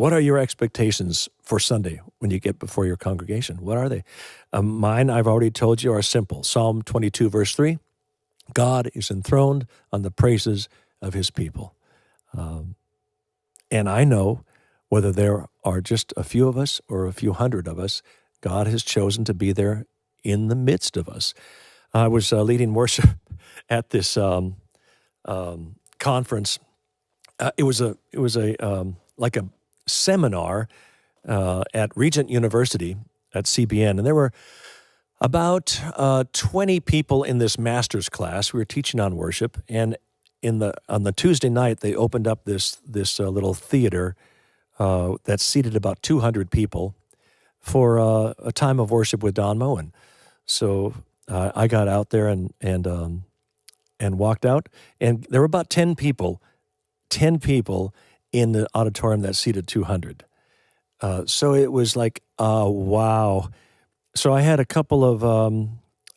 What are your expectations for Sunday when you get before your congregation? What are they? Mine, I've already told you, are simple. Psalm 22, verse 3, God is enthroned on the praises of his people. And I know whether there are just a few of us or a few hundred of us, God has chosen to be there in the midst of us. I was leading worship at this conference. It was like a seminar at Regent University at CBN, and there were about 20 people in this master's class. We were teaching on worship, and on the Tuesday night they opened up this little theater that seated about 200 people for a time of worship with Don Moen. So I got out there and walked out, and there were about 10 people in the auditorium that seated 200. So it was like, wow. So I had a couple of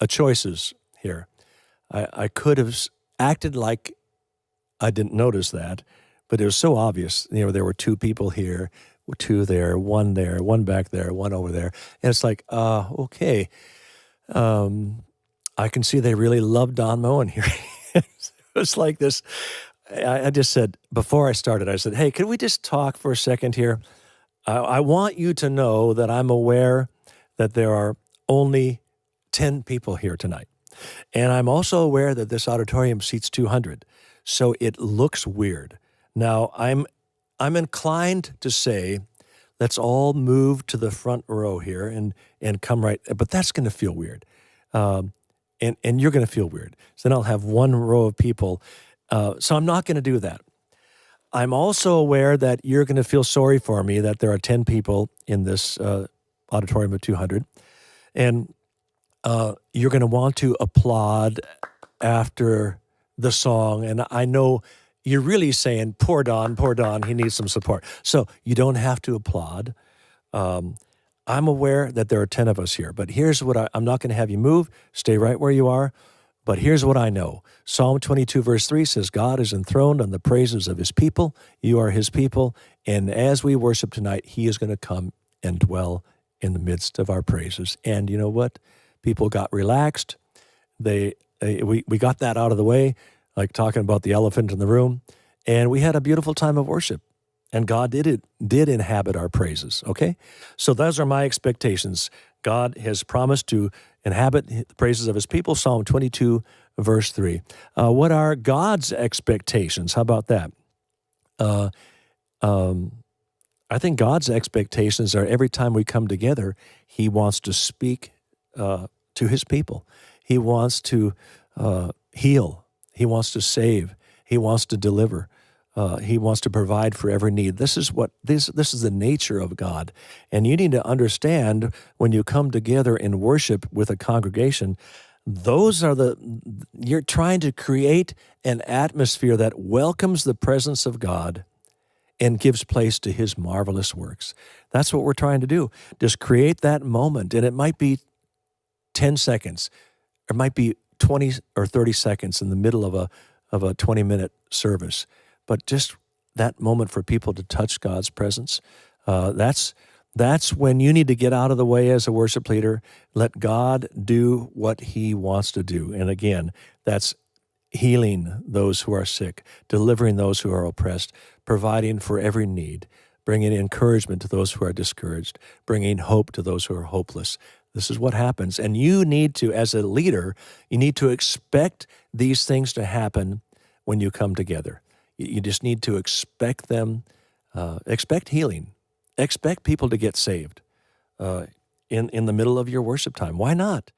choices here. I could have acted like I didn't notice that, but it was so obvious. There were two people here, two there, one back there, one over there. And it's like, okay. I can see they really love Don Moen here. It was like this. I just said, before I started, I said, hey, could we just talk for a second here? I want you to know that I'm aware that there are only 10 people here tonight. And I'm also aware that this auditorium seats 200. So it looks weird. Now, I'm inclined to say, let's all move to the front row here and come right, but that's going to feel weird. And you're going to feel weird. So then I'll have one row of people. So I'm not going to do that. I'm also aware that you're going to feel sorry for me that there are 10 people in this auditorium of 200. And you're going to want to applaud after the song. And I know you're really saying, poor Don, he needs some support. So you don't have to applaud. I'm aware that there are 10 of us here, but here's what I'm not going to have you move. Stay right where you are. But here's what I know. Psalm 22, verse 3 says, God is enthroned on the praises of his people. You are his people. And as we worship tonight, he is going to come and dwell in the midst of our praises. And you know what? People got relaxed. We got that out of the way, like talking about the elephant in the room. And we had a beautiful time of worship. And God did inhabit our praises, okay? So those are my expectations. God has promised to inhabit the praises of his people, Psalm 22, verse 3. What are God's expectations? How about that? I think God's expectations are every time we come together, he wants to speak to his people. He wants to heal. He wants to save. He wants to deliver. He wants to provide for every need. This is the nature of God. And you need to understand when you come together in worship with a congregation, you're trying to create an atmosphere that welcomes the presence of God and gives place to his marvelous works. That's what we're trying to do. Just create that moment. And it might be 10 seconds. It might be 20 or 30 seconds in the middle of a 20-minute service. But just that moment for people to touch God's presence, that's when you need to get out of the way as a worship leader. Let God do what he wants to do. And again, that's healing those who are sick, delivering those who are oppressed, providing for every need, bringing encouragement to those who are discouraged, bringing hope to those who are hopeless. This is what happens. And you need to, as a leader, you need to expect these things to happen when you come together. You just need to expect them, expect healing, expect people to get saved in the middle of your worship time. Why not?